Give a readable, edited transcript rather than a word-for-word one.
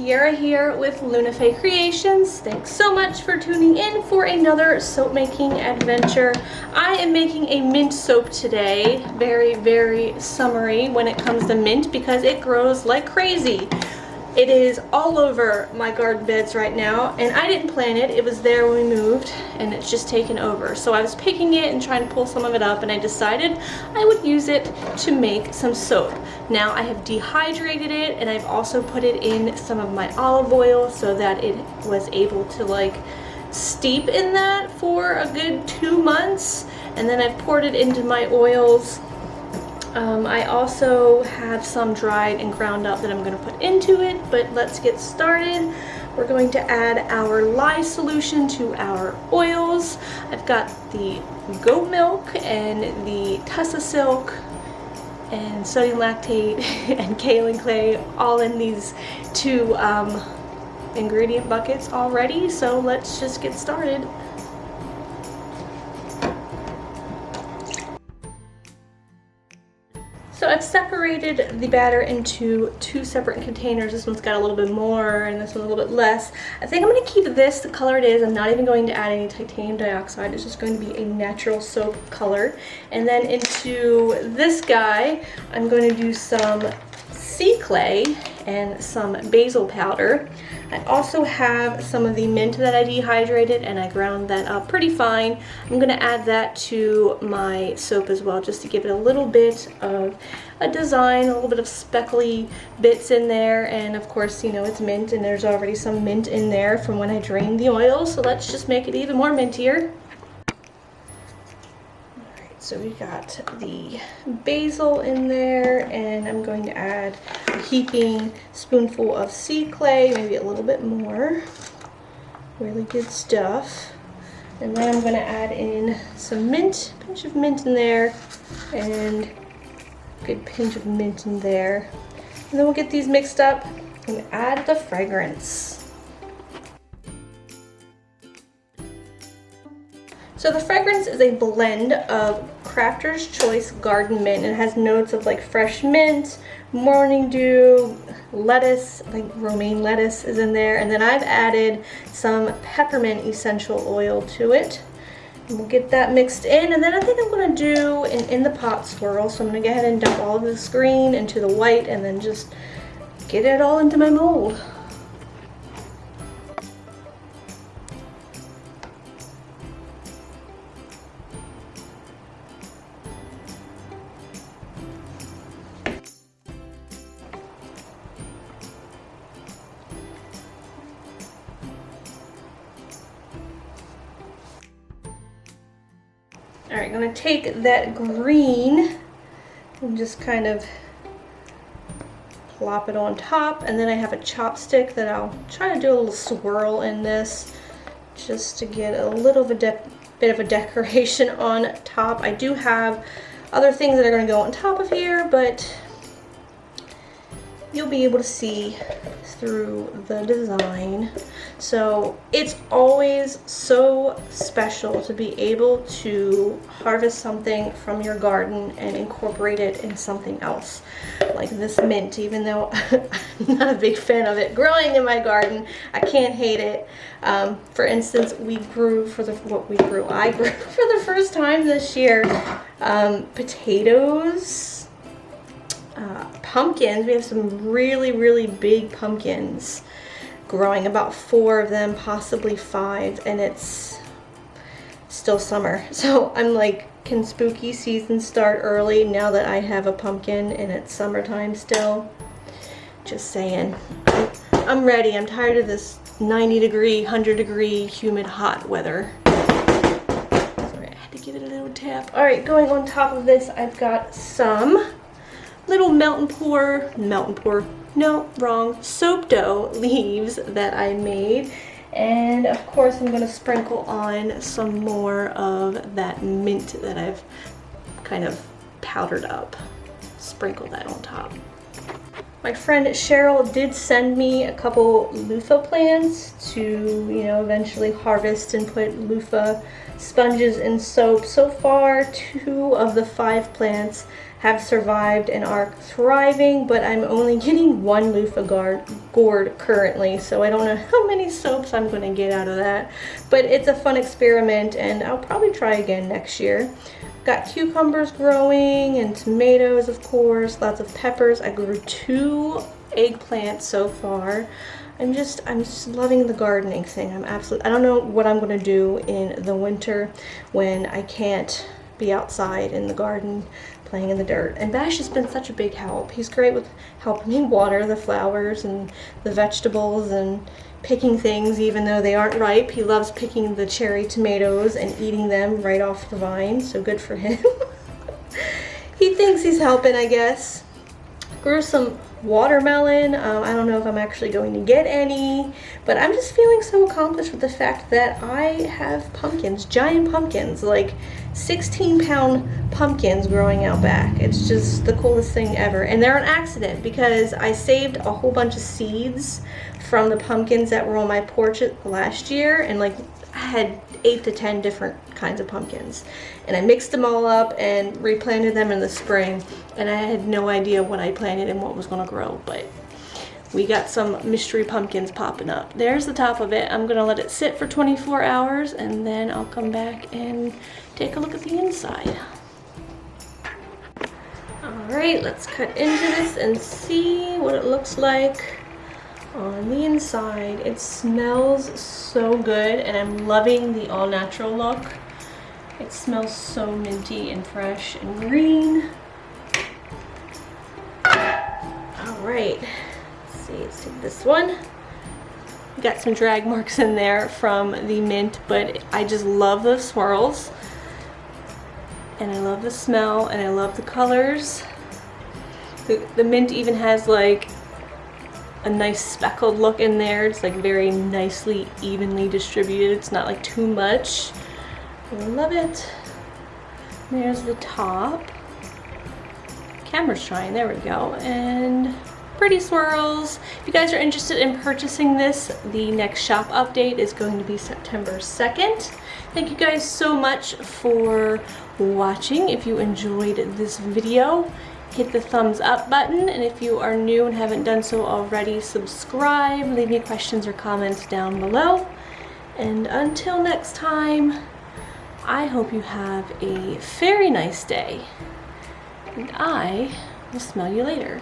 Tierra here with Tierrafae Creations. Thanks so much for tuning in for another soap making adventure. I am making a mint soap today. Very summery when it comes to mint because it grows like crazy. It is all over my garden beds right now, and I didn't plant it. It was there when we moved, and it's just taken over. So I was picking it and trying to pull some of it up, and I decided I would use it to make some soap. Now I have dehydrated it, and I've also put it in some of my olive oil so that it was able to like steep in that for a good 2 months, and then I've poured it into my oils. I also have some dried and ground up that I'm going to put into it, but let's get started. We're going to add our lye solution to our oils. I've got the goat milk and the tussa silk and sodium lactate and kaolin clay all in these two ingredient buckets already, so let's just get started. So I've separated the batter into 2 separate containers. This one's got a little bit more and this one a little bit less. I think I'm going to keep this the color it is. I'm not even going to add any titanium dioxide. It's just going to be a natural soap color. And then into this guy, I'm going to do some sea clay and some basil powder. I also have some of the mint that I dehydrated and I ground that up pretty fine. I'm going to add that to my soap as well, just to give it a little bit of a design, a little bit of speckly bits in there. And of course, you know, it's mint and there's already some mint in there from when I drained the oil, so let's just make it even more mintier. So we got the basil in there, and I'm going to add a heaping spoonful of sea clay, maybe a little bit more. Really good stuff. And then I'm going to add in some mint, a pinch of mint in there, and a good pinch of mint in there. And then we'll get these mixed up and add the fragrance. So the fragrance is a blend of Crafter's Choice Garden Mint. It has notes of like fresh mint, morning dew, lettuce, like romaine lettuce is in there, and then I've added some peppermint essential oil to it. And we'll get that mixed in, and then I think I'm going to do an in the pot swirl. So I'm going to go ahead and dump all of this green into the white and then just get it all into my mold. Alright, I'm going to take that green and just kind of plop it on top, and then I have a chopstick that I'll try to do a little swirl in this just to get a little bit of a decoration on top. I do have other things that are going to go on top of here, but you'll be able to see through the design. So it's always so special to be able to harvest something from your garden and incorporate it in something else. Like this mint, even though I'm not a big fan of it growing in my garden, I can't hate it. For instance, I grew for the first time this year potatoes, pumpkins. We have some really big pumpkins growing, about 4 of them, possibly 5, and it's still summer. So I'm like, can spooky season start early now that I have a pumpkin and it's summertime still? Just saying. I'm ready. I'm tired of this 90-degree, 100-degree humid hot weather. Sorry, I had to give it a little tap. Alright, going on top of this, I've got some little soap dough leaves that I made, and of course I'm going to sprinkle on some more of that mint that I've kind of powdered up. Sprinkle that on top. My friend Cheryl did send me a couple loofah plants to, you know, eventually harvest and put loofah sponges and soap. So far, 2 of the 5 plants have survived and are thriving, but I'm only getting 1 loofah gourd currently, so I don't know how many soaps I'm going to get out of that. But it's a fun experiment, and I'll probably try again next year. Got cucumbers growing and tomatoes, of course, lots of peppers. I grew 2 eggplants so far. I'm just loving the gardening thing. I don't know what I'm going to do in the winter when I can't be outside in the garden playing in the dirt. And Bash has been such a big help. He's great with helping me water the flowers and the vegetables and picking things even though they aren't ripe. He loves picking the cherry tomatoes and eating them right off the vine, so good for him. He thinks he's helping, I guess. Grew some watermelon. I don't know if I'm actually going to get any, but I'm just feeling so accomplished with the fact that I have pumpkins, giant pumpkins, like 16-pound pumpkins growing out back. It's just the coolest thing ever, and they're an accident because I saved a whole bunch of seeds from the pumpkins that were on my porch last year, and like I had 8 to 10 different kinds of pumpkins, and I mixed them all up and replanted them in the spring, and I had no idea what I planted and what was going to grow, but we got some mystery pumpkins popping up. There's the top of it. I'm gonna let it sit for 24 hours and then I'll come back and take a look at the inside. All right, let's cut into this and see what it looks like on the inside. It smells so good, and I'm loving the all-natural look. It smells so minty and fresh and green. All right, let's see, let's take this one. Got some drag marks in there from the mint, but I just love the swirls, and I love the smell, and I love the colors. The mint even has like a nice speckled look in there. It's like very nicely, evenly distributed. It's not like too much. I love it. There's the top. Camera's trying, there we go. And pretty swirls. If you guys are interested in purchasing this, the next shop update is going to be September 2nd. Thank you guys so much for watching. If you enjoyed this video, hit the thumbs up button, and if you are new and haven't done so already, subscribe, leave me questions or comments down below. And until next time, I hope you have a very nice day, and I will smell you later.